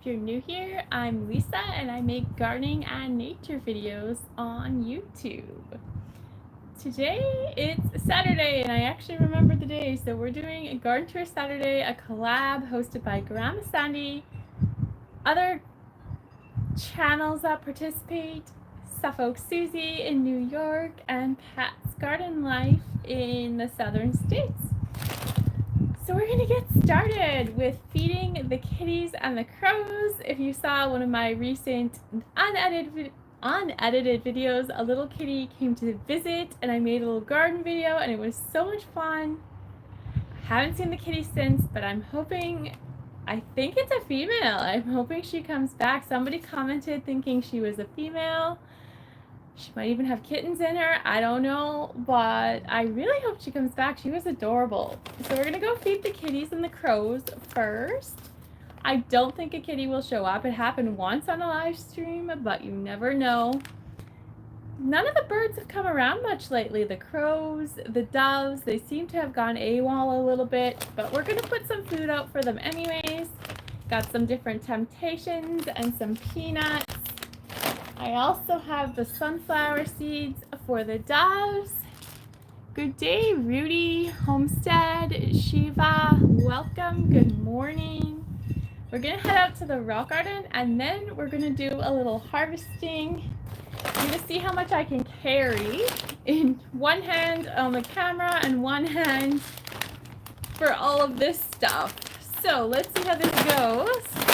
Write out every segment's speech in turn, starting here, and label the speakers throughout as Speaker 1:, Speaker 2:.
Speaker 1: If you're new here, I'm Lisa and I make gardening and nature videos on YouTube. Today it's Saturday and I actually remember the day, so we're doing a Garden Tour Saturday, a collab hosted by Grandma Sandy, other channels that participate, Suffolk Susie in New York, and Pat's Garden Life in the southern states. So we're gonna get started with feeding the kitties and the crows. If you saw one of my recent unedited videos, a little kitty came to visit and I made a little garden video and it was so much fun. I haven't seen the kitty since, but I think it's a female. I'm hoping she comes back. Somebody commented thinking she was a female. She might even have kittens in her. I don't know, but I really hope she comes back. She was adorable. So we're gonna go feed the kitties and the crows first. I don't think a kitty will show up. It happened once on a live stream, but you never know. None of the birds have come around much lately. The crows, the doves, they seem to have gone AWOL a little bit, but we're gonna put some food out for them anyways. Got some different temptations and some peanuts. I also have the sunflower seeds for the doves. Good day, Rudy, Homestead, Shiva, welcome, good morning. We're gonna head out to the rock garden and then we're gonna do a little harvesting. You're gonna see how much I can carry in one hand on the camera and one hand for all of this stuff. So let's see how this goes.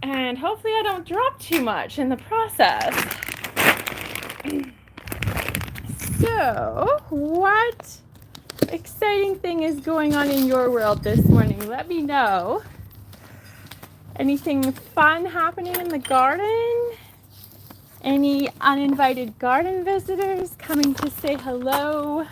Speaker 1: And hopefully I don't drop too much in the process. So, what exciting thing is going on in your world this morning? Let me know. Anything fun happening in the garden? Any uninvited garden visitors coming to say hello?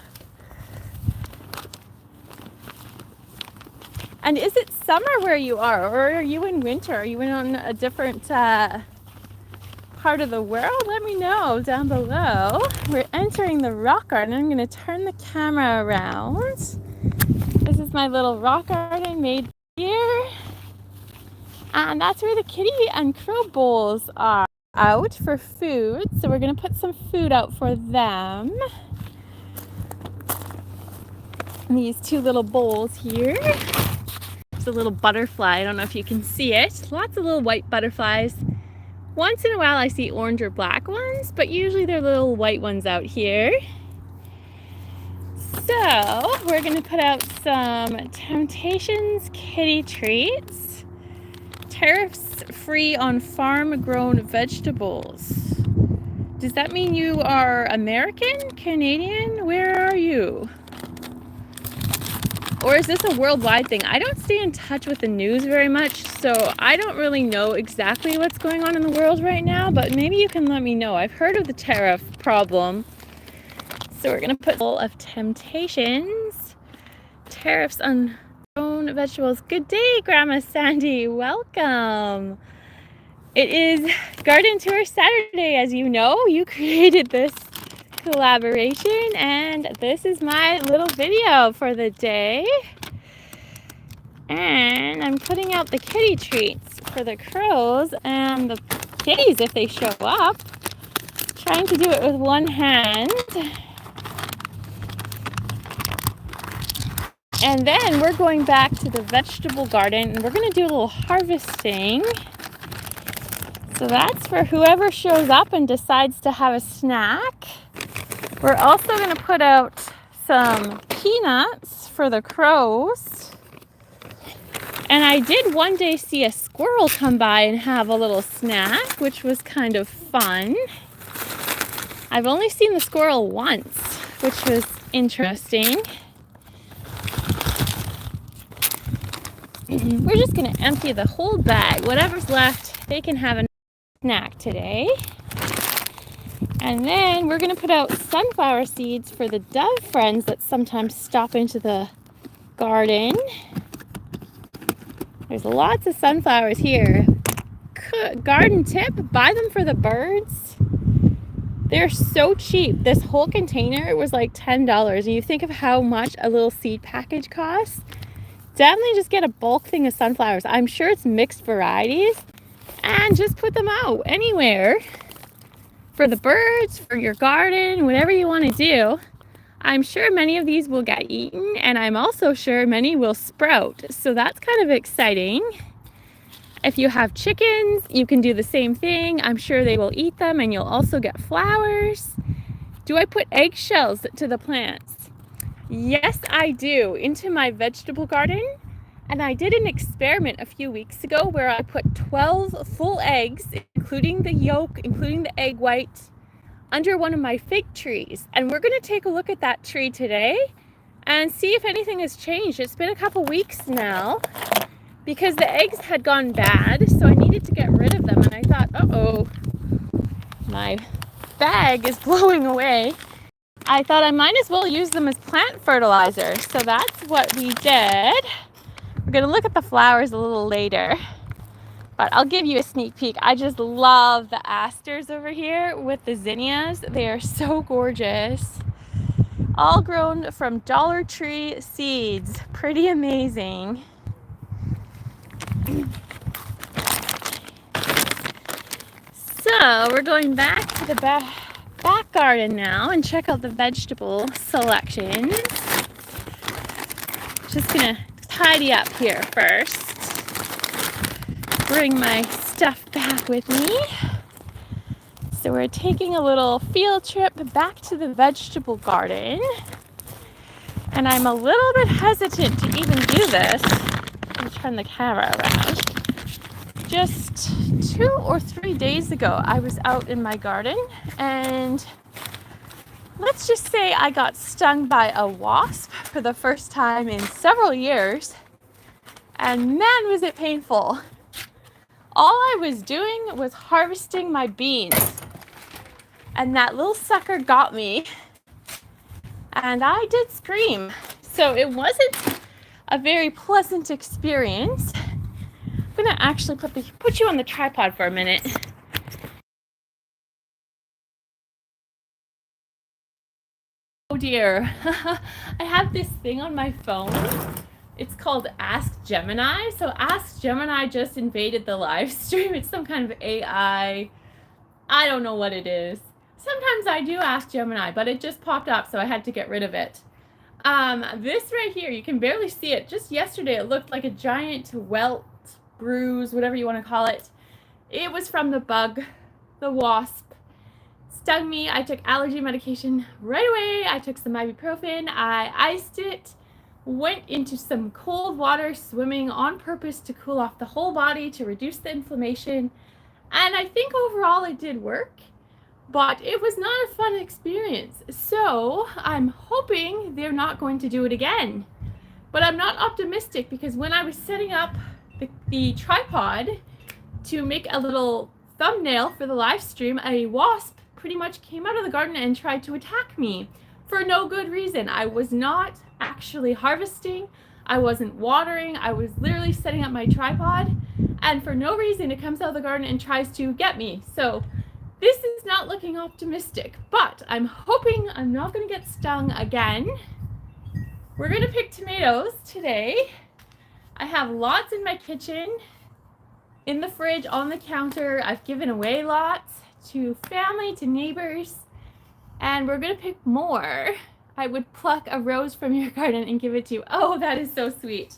Speaker 1: And is it summer where you are, or are you in winter? Are you in a different part of the world? Let me know down below. We're entering the rock garden. I'm going to turn the camera around. This is my little rock garden made here. And that's where the kitty and crow bowls are out for food. So we're going to put some food out for them. And these two little bowls here. A little butterfly. I don't know if you can see it. Lots of little white butterflies. Once in a while I see orange or black ones, but usually they're little white ones out here. So we're going to put out some Temptations kitty treats. Tariffs free on farm grown vegetables. Does that mean you are American? Canadian? Where are you? Or is this a worldwide thing? I don't stay in touch with the news very much, so I don't really know exactly what's going on in the world right now, but maybe you can let me know. I've heard of the tariff problem. So we're gonna put full of Temptations. Tariffs on grown vegetables. Good day, Grandma Sandy, welcome. It is Garden Tour Saturday, as you know. You created this collaboration and this is my little video for the day, and I'm putting out the kitty treats for the crows and the kitties if they show up. Trying to do it with one hand, and then we're going back to the vegetable garden and we're going to do a little harvesting. So that's for whoever shows up and decides to have a snack. We're also going to put out some peanuts for the crows. And I did one day see a squirrel come by and have a little snack, which was kind of fun. I've only seen the squirrel once, which was interesting. We're just going to empty the whole bag. Whatever's left, they can have a snack today. And then we're going to put out sunflower seeds for the dove friends that sometimes stop into the garden. There's lots of sunflowers here. Garden tip, buy them for the birds. They're so cheap. This whole container was like $10. And you think of how much a little seed package costs. definitely just get a bulk thing of sunflowers. I'm sure it's mixed varieties, and just put them out anywhere for the birds, for your garden, whatever you want to do. I'm sure many of these will get eaten, and I'm also sure many will sprout. So that's kind of exciting. If you have chickens, you can do the same thing. I'm sure they will eat them, and you'll also get flowers. Do I put eggshells to the plants? Yes, I do, into my vegetable garden. And I did an experiment a few weeks ago where I put 12 full eggs, including the yolk, including the egg white, under one of my fig trees. And we're going to take a look at that tree today and see if anything has changed. It's been a couple weeks now because the eggs had gone bad, so I needed to get rid of them. And I thought, uh-oh, my bag is blowing away. I thought I might as well use them as plant fertilizer. So that's what we did. We're going to look at the flowers a little later, but I'll give you a sneak peek. I just love the asters over here with the zinnias. They are so gorgeous. All grown from Dollar Tree seeds. Pretty amazing. So we're going back to the back garden now and check out the vegetable selections. Just gonna tidy up here first. Bring my stuff back with me. So we're taking a little field trip back to the vegetable garden. And I'm a little bit hesitant to even do this. Let me turn the camera around. Just 2 or 3 days ago, I was out in my garden, and let's just say I got stung by a wasp for the first time in several years. And man, was it painful. All I was doing was harvesting my beans, and that little sucker got me, and I did scream. So it wasn't a very pleasant experience. I'm gonna actually put you on the tripod for a minute. Oh dear, I have this thing on my phone. It's called Ask Gemini. So Ask Gemini just invaded the live stream. It's some kind of AI. I don't know what it is. Sometimes I do ask Gemini, but it just popped up, so I had to get rid of it. This right here, you can barely see it. Just yesterday, it looked like a giant welt, bruise, whatever you want to call it. It was from the bug, the wasp. Stung me. I took allergy medication right away. I took some ibuprofen. I iced it. Went into some cold water, swimming on purpose to cool off the whole body, to reduce the inflammation. And I think overall it did work, but it was not a fun experience. So I'm hoping they're not going to do it again. But I'm not optimistic, because when I was setting up the tripod to make a little thumbnail for the live stream, a wasp pretty much came out of the garden and tried to attack me for no good reason. I was not actually harvesting. I wasn't watering. I was literally setting up my tripod, and for no reason it comes out of the garden and tries to get me. So this is not looking optimistic, but I'm hoping I'm not going to get stung again. We're going to pick tomatoes today. I have lots in my kitchen, in the fridge, on the counter. I've given away lots to family, to neighbors, and we're going to pick more. I would pluck a rose from your garden and give it to you. Oh, that is so sweet.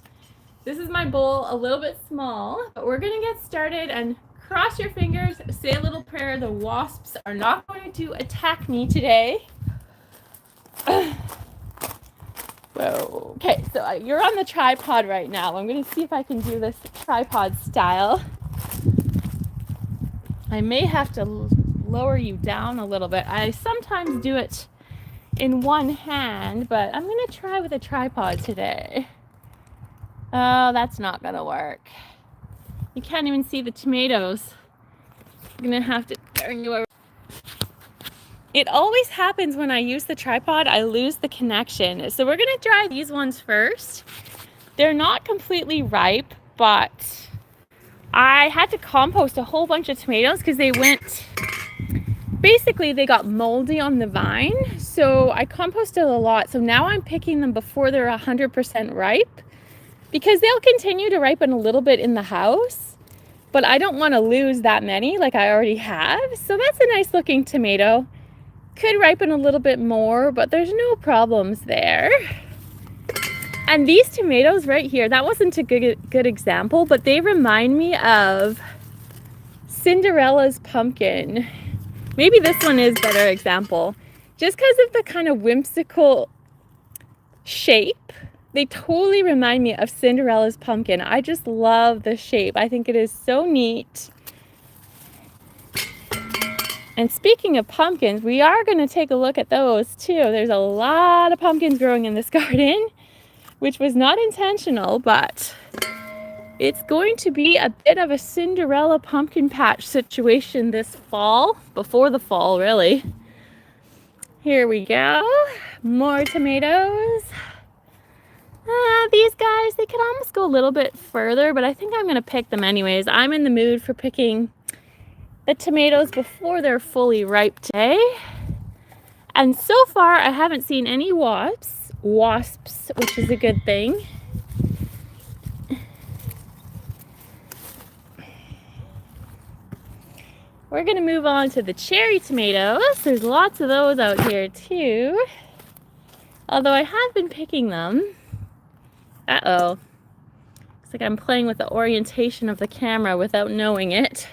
Speaker 1: This is my bowl, a little bit small, but we're going to get started, and cross your fingers, say a little prayer. The wasps are not going to attack me today. Whoa. Okay, so you're on the tripod right now. I'm going to see if I can do this tripod style. I may have to lower you down a little bit. I sometimes do it in one hand, but I'm going to try with a tripod today. Oh, that's not going to work. You can't even see the tomatoes. I'm going to have to turn you over. It always happens when I use the tripod, I lose the connection. So we're going to try these ones first. They're not completely ripe, but I had to compost a whole bunch of tomatoes because they got moldy on the vine. So I composted a lot. So now I'm picking them before they're 100% ripe, because they'll continue to ripen a little bit in the house, but I don't want to lose that many like I already have. So that's a nice looking tomato. Could ripen a little bit more, but there's no problems there. And these tomatoes right here, that wasn't a good example, but they remind me of Cinderella's pumpkin. Maybe this one is a better example. Just because of the kind of whimsical shape, they totally remind me of Cinderella's pumpkin. I just love the shape. I think it is so neat. And speaking of pumpkins, we are going to take a look at those too. There's a lot of pumpkins growing in this garden, which was not intentional, but it's going to be a bit of a Cinderella pumpkin patch situation this fall, before the fall really. Here we go, more tomatoes. These guys, they could almost go a little bit further, but I think I'm going to pick them anyways. I'm in the mood for picking the tomatoes before they're fully ripe today. And so far, I haven't seen any wasps, which is a good thing. We're going to move on to the cherry tomatoes. There's lots of those out here too. Although I have been picking them. Uh-oh. Looks like I'm playing with the orientation of the camera without knowing it.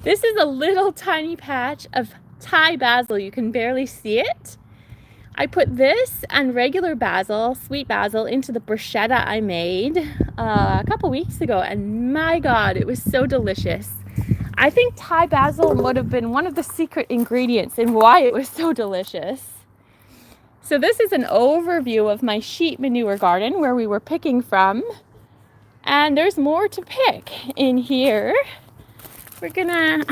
Speaker 1: This is a little tiny patch of Thai basil. You can barely see it. I put this and regular basil, sweet basil, into the bruschetta I made a couple weeks ago, and my God, it was so delicious. I think Thai basil would have been one of the secret ingredients in why it was so delicious. So this is an overview of my sheep manure garden where we were picking from, and there's more to pick in here. I'm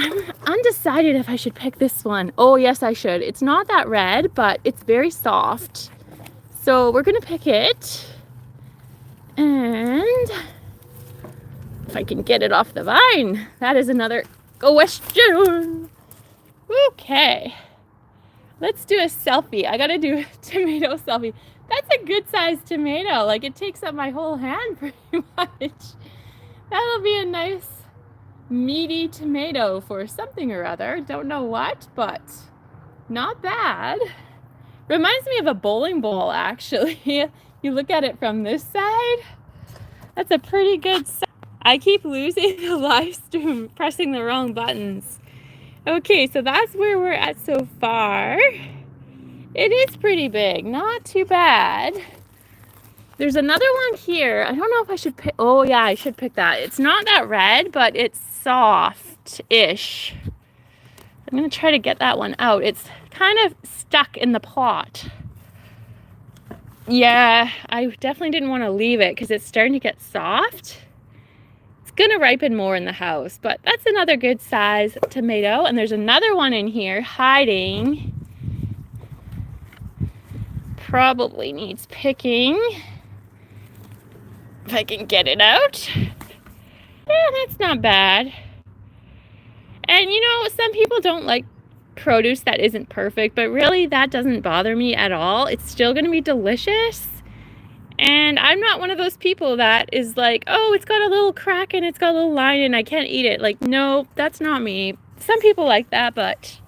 Speaker 1: undecided if I should pick this one. Oh, yes, I should. It's not that red, but it's very soft. So we're going to pick it. And if I can get it off the vine, that is another question. Okay. Let's do a selfie. I got to do a tomato selfie. That's a good sized tomato. Like, it takes up my whole hand pretty much. That'll be a nice meaty tomato for something or other. Don't know what, but not bad. Reminds me of a bowling ball, actually. You look at it from this side. That's a pretty good size. I keep losing the live stream, pressing the wrong buttons. Okay, so that's where we're at so far. It is pretty big, not too bad. There's another one here. I don't know if I should pick. Oh yeah, I should pick that. It's not that red, but it's soft-ish. I'm gonna try to get that one out. It's kind of stuck in the plot. Yeah, I definitely didn't want to leave it because it's starting to get soft. It's gonna ripen more in the house, but that's another good size tomato. And there's another one in here hiding. Probably needs picking. If I can get it out. Yeah, that's not bad. And you know, some people don't like produce that isn't perfect, but really that doesn't bother me at all. It's still going to be delicious. And I'm not one of those people that is like, oh, it's got a little crack and it's got a little line and I can't eat it. Like, no, that's not me. Some people like that, but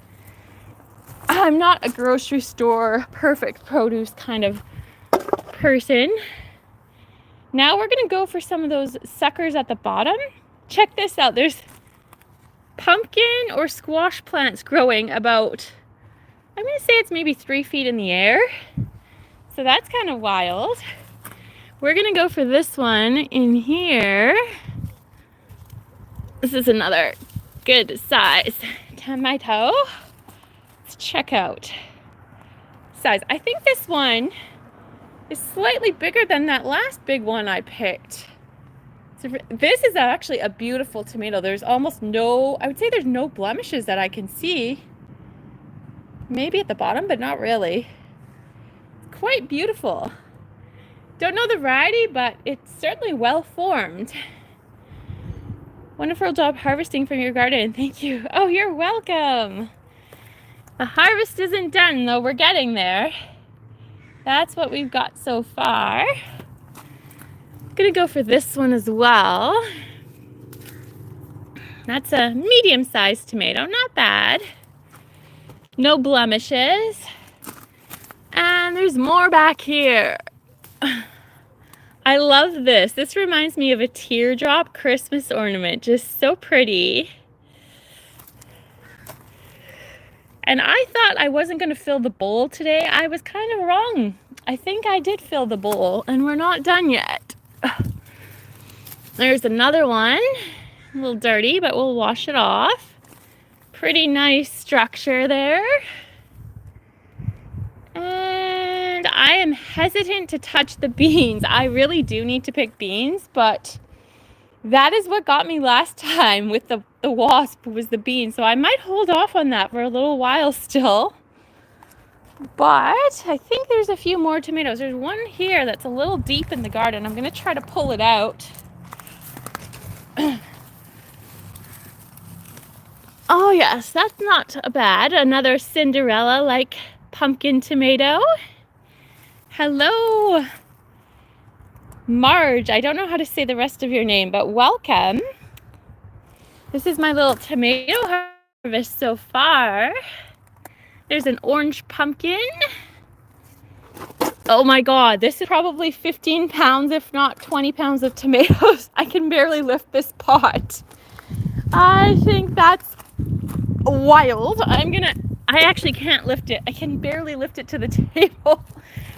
Speaker 1: I'm not a grocery store perfect produce kind of person. Now we're going to go for some of those suckers at the bottom. Check this out. There's pumpkin or squash plants growing about, I'm going to say it's maybe 3 feet in the air. So that's kind of wild. We're going to go for this one in here. This is another good size tomato. Let's check out size. I think this one is slightly bigger than that last big one I picked. So this is actually a beautiful tomato. There's almost no, I would say there's no blemishes that I can see. Maybe at the bottom, but not really. It's quite beautiful. Don't know the variety, but it's certainly well formed. Wonderful job harvesting from your garden. Thank you. Oh, you're welcome. The harvest isn't done though. We're getting there. That's what we've got so far. Gonna go for this one as well. That's a medium-sized tomato, not bad. No blemishes. And there's more back here. I love this. This reminds me of a teardrop Christmas ornament. Just so pretty. And I thought I wasn't going to fill the bowl today. I was kind of wrong. I think I did fill the bowl, and we're not done yet. There's another one. A little dirty, but we'll wash it off. Pretty nice structure there. And I am hesitant to touch the beans. I really do need to pick beans, but that is what got me last time with the wasp, was the beans. So I might hold off on that for a little while still. But I think there's a few more tomatoes. There's one here that's a little deep in the garden. I'm going to try to pull it out. Oh yes, that's not bad. Another Cinderella-like pumpkin tomato. Hello, Marge. I don't know how to say the rest of your name, but welcome. This is my little tomato harvest so far. There's an orange pumpkin. Oh my God, this is probably 15 pounds, if not 20 pounds of tomatoes. I can barely lift this pot. I think that's wild. I actually can't lift it. I can barely lift it to the table.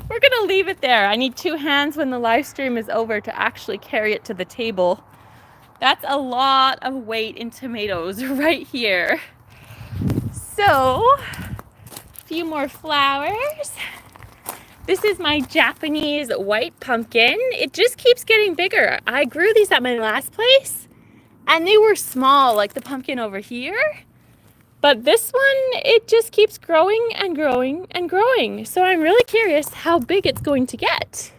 Speaker 1: We're gonna leave it there. I need 2 hands when the live stream is over to actually carry it to the table. That's a lot of weight in tomatoes right here. So, a few more flowers. This is my Japanese white pumpkin. It just keeps getting bigger. I grew these at my last place, and they were small, like the pumpkin over here. But this one, it just keeps growing and growing and growing. So I'm really curious how big it's going to get.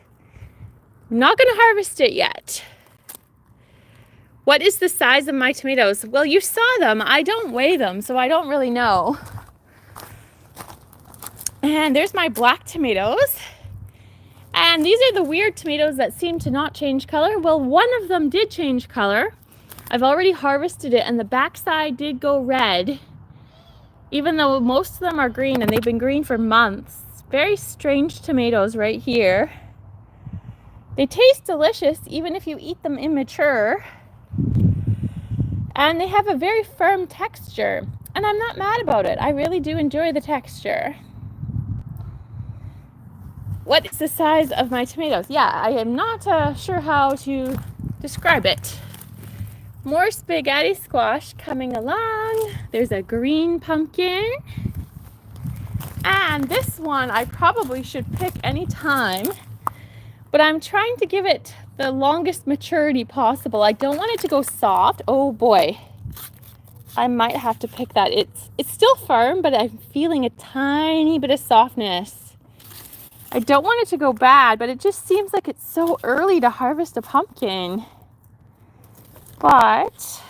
Speaker 1: I'm not going to harvest it yet. What is the size of my tomatoes? Well, you saw them. I don't weigh them, so I don't really know. And there's my black tomatoes. And these are the weird tomatoes that seem to not change color. Well, one of them did change color. I've already harvested it, and the backside did go red. Even though most of them are green, and they've been green for months. Very strange tomatoes right here. They taste delicious even if you eat them immature. And they have a very firm texture. And I'm not mad about it. I really do enjoy the texture. What is the size of my tomatoes? Yeah, I am not sure how to describe it. More spaghetti squash coming along. There's a green pumpkin. And this one I probably should pick any time, but I'm trying to give it the longest maturity possible. I don't want it to go soft. Oh boy, I might have to pick that. It's still firm, but I'm feeling a tiny bit of softness. I don't want it to go bad, but it just seems like it's so early to harvest a pumpkin. But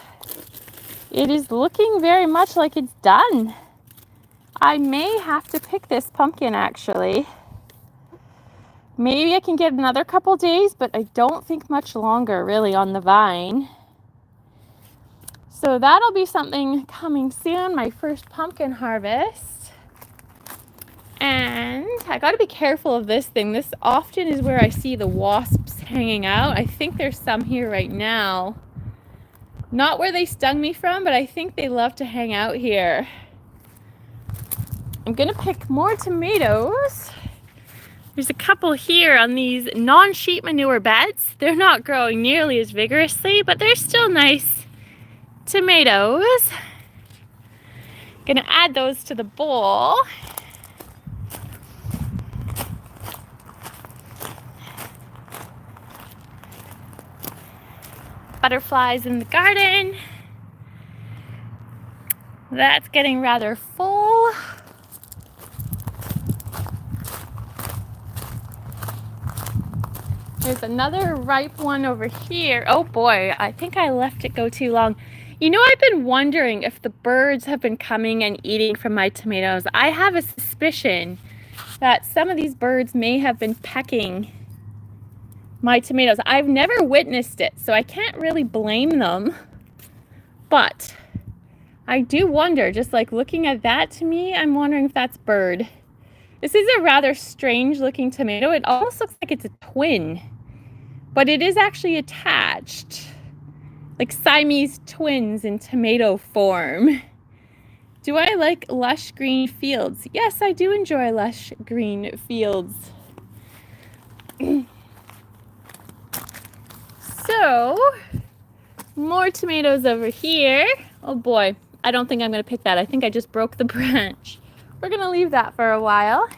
Speaker 1: it is looking very much like it's done. I may have to pick this pumpkin actually. Maybe I can get another couple days, but I don't think much longer really on the vine. So that'll be something coming soon, my first pumpkin harvest. And I gotta be careful of this thing. This often is where I see the wasps hanging out. I think there's some here right now. Not where they stung me from, but I think they love to hang out here. I'm gonna pick more tomatoes. There's a couple here on these non-sheet manure beds. They're not growing nearly as vigorously, but they're still nice tomatoes. Gonna add those to the bowl. Butterflies in the garden. That's getting rather full. There's another ripe one over here. Oh boy, I think I left it go too long. You know, I've been wondering if the birds have been coming and eating from my tomatoes. I have a suspicion that some of these birds may have been pecking my tomatoes. I've never witnessed it, so I can't really blame them. But I do wonder, just like looking at that, to me, I'm wondering if that's bird. This is a rather strange looking tomato. It almost looks like it's a twin, but it is actually attached, like Siamese twins in tomato form. Do I like lush green fields? Yes, I do enjoy lush green fields. So, more tomatoes over here. Oh boy, I don't think I'm gonna pick that. I think I just broke the branch. We're gonna leave that for a while.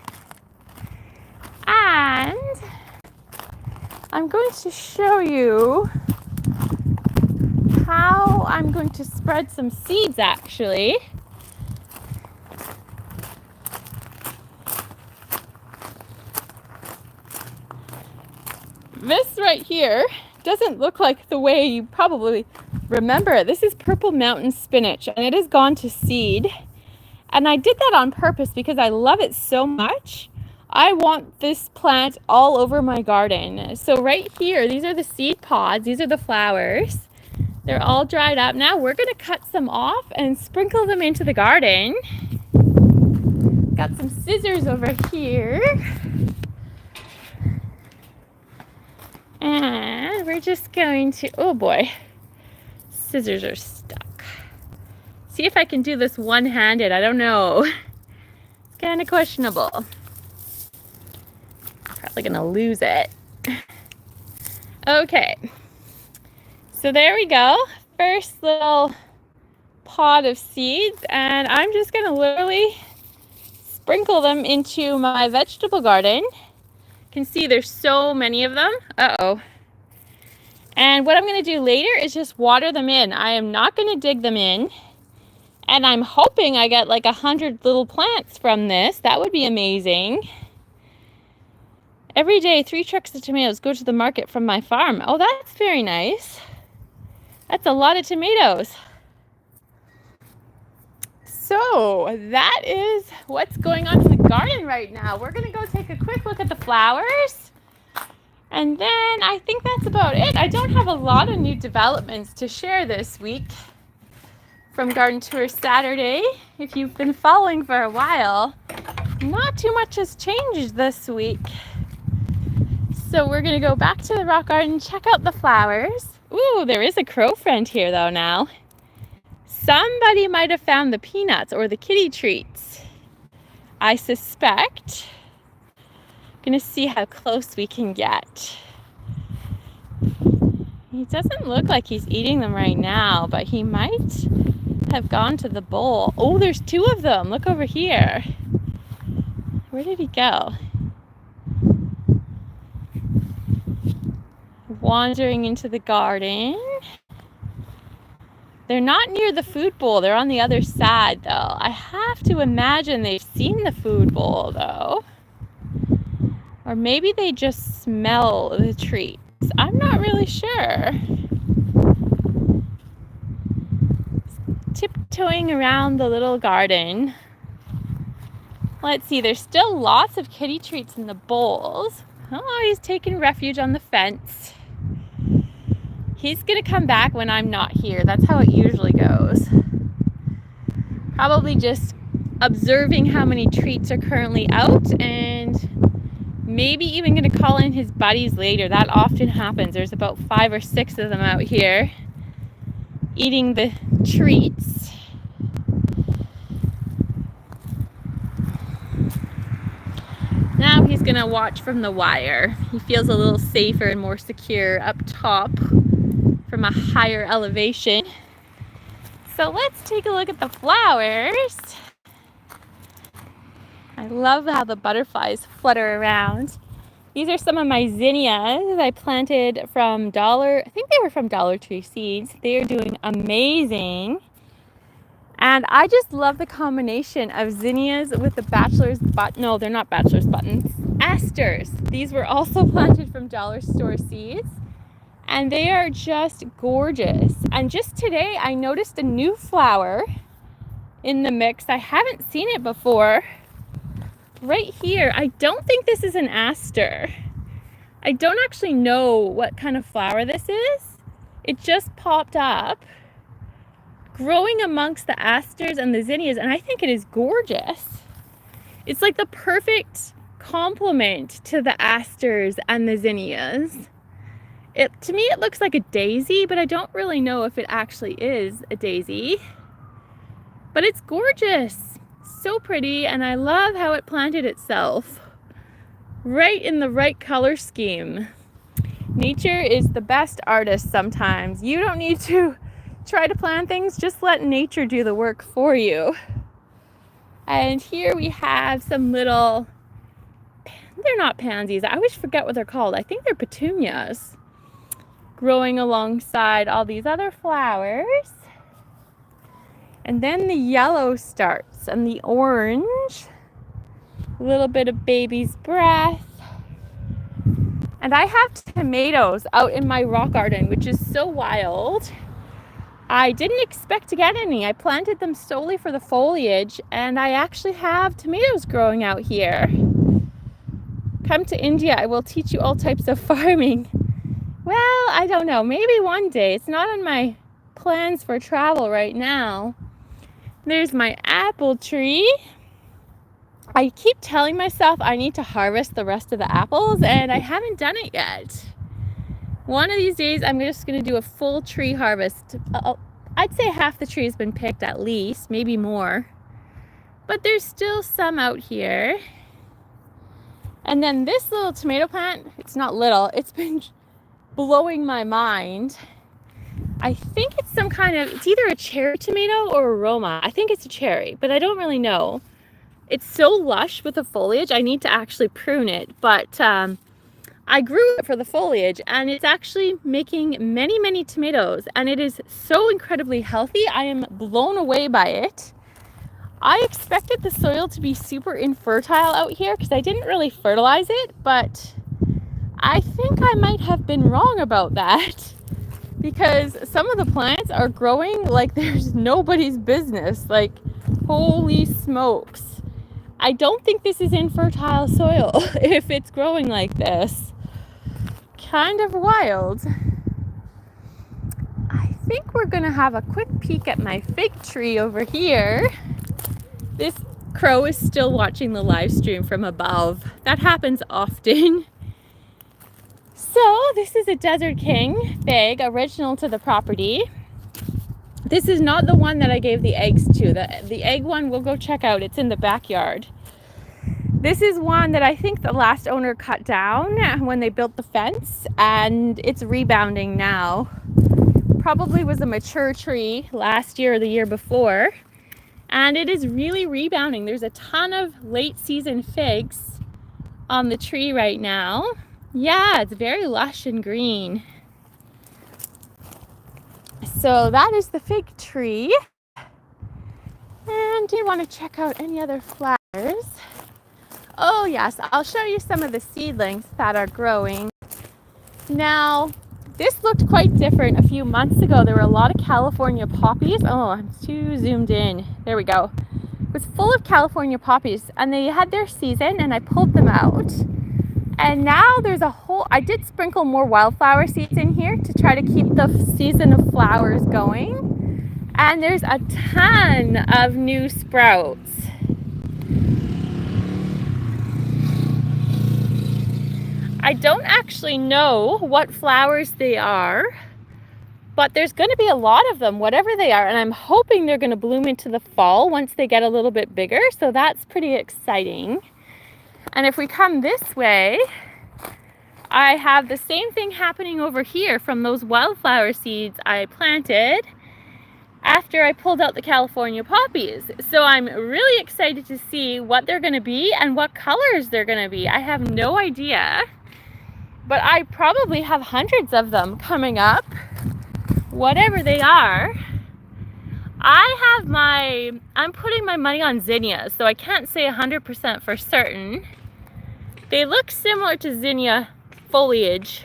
Speaker 1: And I'm going to show you how I'm going to spread some seeds actually. This right here doesn't look like the way you probably remember it. This is purple mountain spinach and it has gone to seed. And I did that on purpose because I love it so much. I want this plant all over my garden. So right here, these are the seed pods. These are the flowers. They're all dried up. Now we're gonna cut some off and sprinkle them into the garden. Got some scissors over here. And we're just going to, oh boy, scissors are stuck. See if I can do this one-handed. I don't know. It's kind of questionable. Probably gonna lose it. Okay. So there we go. First little pod of seeds, and I'm just gonna literally sprinkle them into my vegetable garden. You can see there's so many of them. Uh-oh. And what I'm gonna do later is just water them in. I am not gonna dig them in. And I'm hoping I get like 100 little plants from this. That would be amazing. Every day, 3 trucks of tomatoes go to the market from my farm. Oh, that's very nice. That's a lot of tomatoes. So that is what's going on in the garden right now. We're gonna go take a quick look at the flowers. And then I think that's about it. I don't have a lot of new developments to share this week from Garden Tour Saturday. If you've been following for a while, not too much has changed this week. So we're gonna go back to the rock garden, check out the flowers. Ooh, there is a crow friend here though now. Somebody might have found the peanuts or the kitty treats, I suspect. Gonna see how close we can get. He doesn't look like he's eating them right now, but he might have gone to the bowl. Oh, there's 2 of them. Look over here. Where did he go? Wandering into the garden. They're not near the food bowl. They're on the other side, though. I have to imagine they've seen the food bowl, though. Or maybe they just smell the treats. I'm not really sure. Tiptoeing around the little garden. Let's see, there's still lots of kitty treats in the bowls. Oh, he's taking refuge on the fence. He's gonna come back when I'm not here. That's how it usually goes. Probably just observing how many treats are currently out and maybe even gonna call in his buddies later. That often happens. There's about 5 or 6 of them out here eating the treats. Now he's gonna watch from the wire. He feels a little safer and more secure up top from a higher elevation. So let's take a look at the flowers. I love how the butterflies flutter around. These are some of my zinnias I planted from I think they were from Dollar Tree Seeds. They are doing amazing. And I just love the combination of zinnias with the no, they're not bachelor's buttons, asters. These were also planted from Dollar Store Seeds. And they are just gorgeous. And just today, I noticed a new flower in the mix. I haven't seen it before. Right here, I don't think this is an aster. I don't actually know what kind of flower this is. It just popped up, growing amongst the asters and the zinnias, and I think it is gorgeous. It's like the perfect complement to the asters and the zinnias. To me, it looks like a daisy, but I don't really know if it actually is a daisy. But it's gorgeous, so pretty, and I love how it planted itself right in the right color scheme. Nature is the best artist sometimes. You don't need to try to plan things, just let nature do the work for you. And here we have some little, they're not pansies, I always forget what they're called. I think they're petunias, growing alongside all these other flowers. And then the yellow starts, and the orange, a little bit of baby's breath. And I have tomatoes out in my rock garden, which is so wild. I didn't expect to get any. I planted them solely for the foliage, and I actually have tomatoes growing out here. Come to India, I will teach you all types of farming. Well, I don't know, maybe one day. It's not on my plans for travel right now. There's my apple tree. I keep telling myself I need to harvest the rest of the apples, and I haven't done it yet. One of these days, I'm just going to do a full tree harvest. I'd say half the tree has been picked at least, maybe more. But there's still some out here. And then this little tomato plant, it's not little, it's been blowing my mind. I think it's some kind of, it's either a cherry tomato or a Roma. I think it's a cherry, but I don't really know. It's so lush with the foliage, I need to actually prune it. But I grew it for the foliage, and it's actually making many, many tomatoes. And it is so incredibly healthy. I am blown away by it. I expected the soil to be super infertile out here because I didn't really fertilize it. But I think I might have been wrong about that, because some of the plants are growing like there's nobody's business. Like, holy smokes. I don't think this is infertile soil if it's growing like this. Kind of wild. I think we're gonna have a quick peek at my fig tree over here. This crow is still watching the live stream from above. That happens often. So this is a Desert King fig, original to the property. This is not the one that I gave the eggs to. The egg one we'll go check out. It's in the backyard. This is one that I think the last owner cut down when they built the fence, and it's rebounding now. Probably was a mature tree last year or the year before, and it is really rebounding. There's a ton of late season figs on the tree right now. Yeah, it's very lush and green. So that is the fig tree. And do you want to check out any other flowers? Oh yes, I'll show you some of the seedlings that are growing. Now, this looked quite different a few months ago. There were a lot of California poppies. Oh, I'm too zoomed in. There we go. It was full of California poppies, and they had their season, and I pulled them out. And now there's a whole, I did sprinkle more wildflower seeds in here to try to keep the season of flowers going. And there's a ton of new sprouts. I don't actually know what flowers they are, but there's going to be a lot of them, whatever they are. And I'm hoping they're going to bloom into the fall once they get a little bit bigger. So that's pretty exciting. And if we come this way, I have the same thing happening over here from those wildflower seeds I planted after I pulled out the California poppies. So I'm really excited to see what they're going to be and what colors they're going to be. I have no idea, but I probably have hundreds of them coming up, whatever they are. I'm putting my money on zinnias, so I can't say 100% for certain. They look similar to zinnia foliage,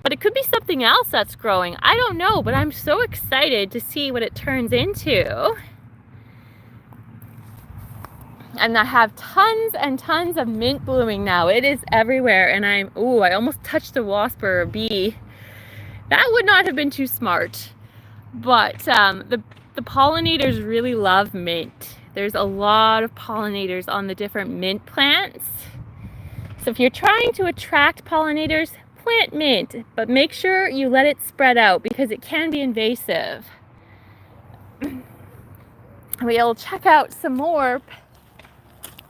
Speaker 1: but it could be something else that's growing. I don't know, but I'm so excited to see what it turns into. And I have tons and tons of mint blooming now. It is everywhere. And I almost touched a wasp or a bee. That would not have been too smart. But the pollinators really love mint. There's a lot of pollinators on the different mint plants. So if you're trying to attract pollinators, plant mint, but make sure you let it spread out because it can be invasive. We'll check out some more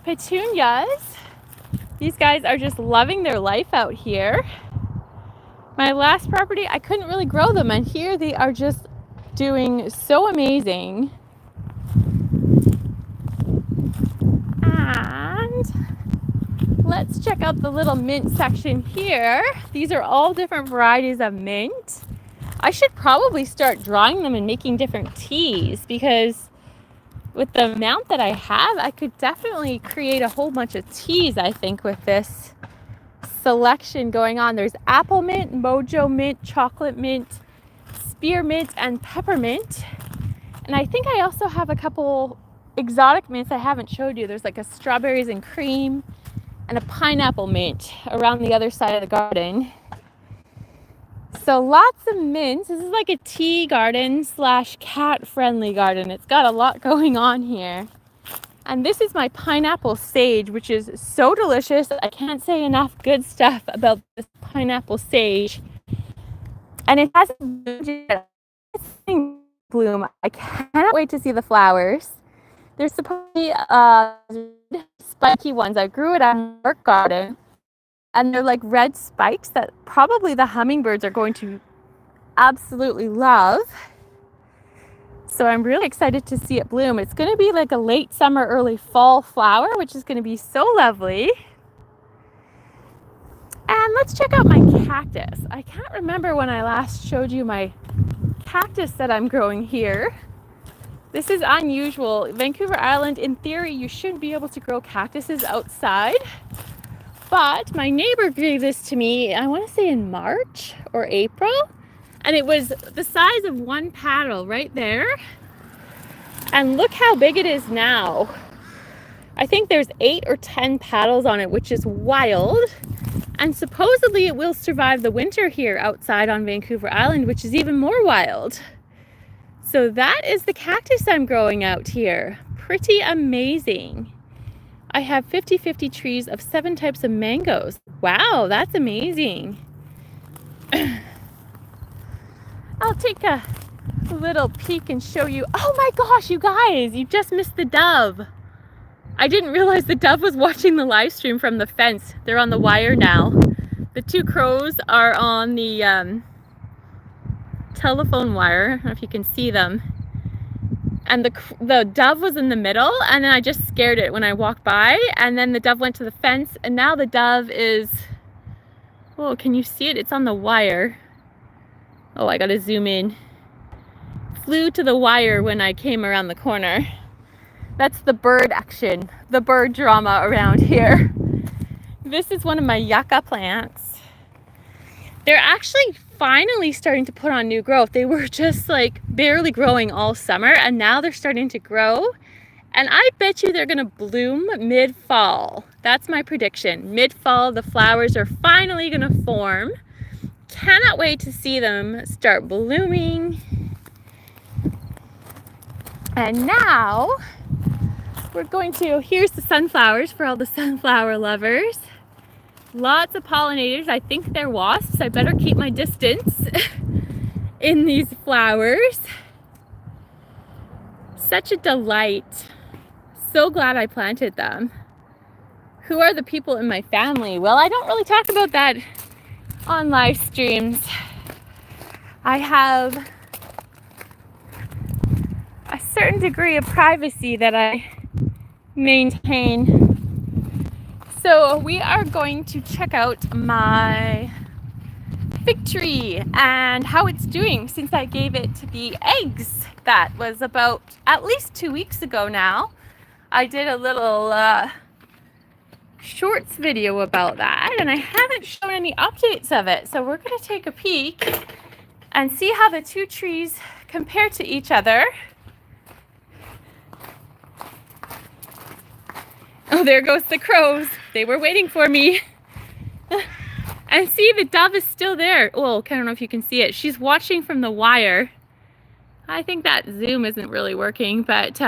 Speaker 1: petunias. These guys are just loving their life out here. My last property, I couldn't really grow them, and here they are just doing so amazing. And let's check out the little mint section here. These are all different varieties of mint. I should probably start drying them and making different teas, because with the amount that I have, I could definitely create a whole bunch of teas, I think, with this selection going on. There's apple mint, mojo mint, chocolate mint, spearmint, and peppermint. And I think I also have a couple exotic mints I haven't showed you. There's like a strawberries and cream and a pineapple mint around the other side of the garden. So lots of mints. This is like a tea garden / cat friendly garden. It's got a lot going on here. And this is my pineapple sage, which is so delicious. I can't say enough good stuff about this pineapple sage. And it has a bloom. I cannot wait to see the flowers. There's supposedly spiky ones. I grew it on my work garden. And they're like red spikes that probably the hummingbirds are going to absolutely love. So I'm really excited to see it bloom. It's going to be like a late summer, early fall flower, which is going to be so lovely. And let's check out my cactus. I can't remember when I last showed you my cactus that I'm growing here. This is unusual. Vancouver Island, in theory, you should be able to grow cactuses outside. But my neighbor gave this to me, I want to say in March or April. And it was the size of one paddle right there. And look how big it is now. I think there's 8 or 10 paddles on it, which is wild. And supposedly it will survive the winter here outside on Vancouver Island, which is even more wild. So that is the cactus I'm growing out here. Pretty amazing. I have 50-50 trees of 7 types of mangoes. Wow, that's amazing. I'll take a little peek and show you. Oh my gosh, you guys, you just missed the dove. I didn't realize the dove was watching the live stream from the fence. They're on the wire now. The 2 crows are on the telephone wire. I don't know if you can see them. And the dove was in the middle, and then I just scared it when I walked by, and then the dove went to the fence, and now the dove is, oh, can you see it? It's on the wire. Oh, I gotta zoom in. Flew to the wire when I came around the corner. That's the bird action, the bird drama around here. This is one of my yucca plants. They're actually finally starting to put on new growth. They were just like barely growing all summer, and now they're starting to grow. And I bet you they're gonna bloom mid-fall. That's my prediction. Mid-fall, the flowers are finally gonna form. Cannot wait to see them start blooming. And now we're going to, here's the sunflowers for all the sunflower lovers. Lots of pollinators. I think they're wasps. I better keep my distance in these flowers. Such a delight. So glad I planted them. Who are the people in my family? Well, I don't really talk about that on live streams. I have a certain degree of privacy that I maintain. So we are going to check out my fig tree and how it's doing since I gave it the eggs. That was about at least 2 weeks ago now. I did a little shorts video about that, and I haven't shown any updates of it. So we're going to take a peek and see how the 2 trees compare to each other. Oh, there goes the crows. They were waiting for me. And see, the dove is still there. Oh, I don't know if you can see it. She's watching from the wire. I think that zoom isn't really working, but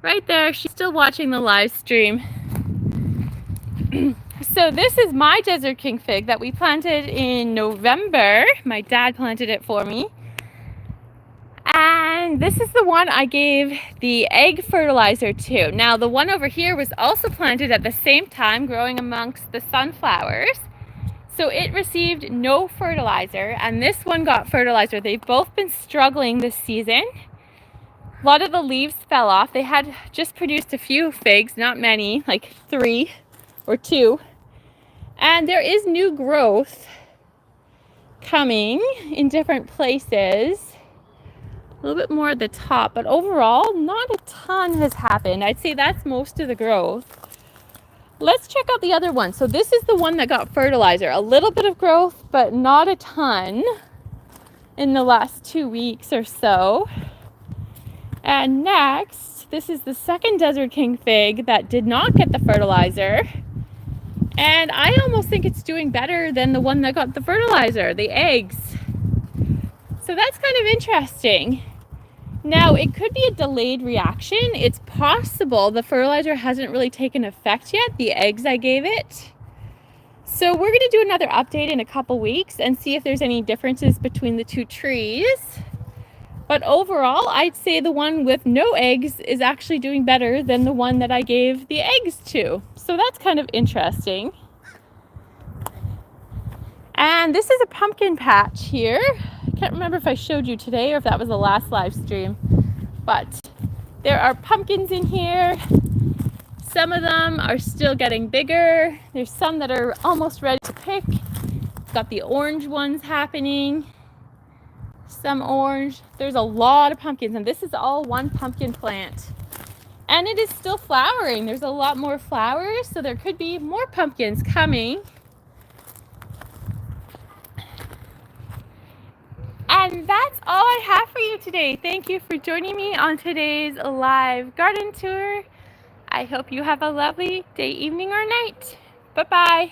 Speaker 1: right there, she's still watching the live stream. So this is my desert king fig that we planted in November. My dad planted it for me. And this is the one I gave the egg fertilizer to. Now the one over here was also planted at the same time, growing amongst the sunflowers. So it received no fertilizer, and this one got fertilizer. They've both been struggling this season. A lot of the leaves fell off. They had just produced a few figs, not many, like 3 or 2. And there is new growth coming in different places. A little bit more at the top, but overall, not a ton has happened. I'd say that's most of the growth. Let's check out the other one. So this is the one that got fertilizer. A little bit of growth, but not a ton in the last 2 weeks or so. And next, this is the second Desert King fig that did not get the fertilizer. And I almost think it's doing better than the one that got the fertilizer, the eggs. So that's kind of interesting. Now, it could be a delayed reaction. It's possible the fertilizer hasn't really taken effect yet, the eggs I gave it. So we're going to do another update in a couple weeks and see if there's any differences between the two trees. But overall, I'd say the one with no eggs is actually doing better than the one that I gave the eggs to. So that's kind of interesting. And this is a pumpkin patch here. I can't remember if I showed you today or if that was the last live stream, but there are pumpkins in here. Some of them are still getting bigger. There's some that are almost ready to pick. Got the orange ones happening. Some orange. There's a lot of pumpkins, and this is all one pumpkin plant. And it is still flowering. There's a lot more flowers, so there could be more pumpkins coming. And that's all I have for you today. Thank you for joining me on today's live garden tour. I hope you have a lovely day, evening, or night. Bye-bye.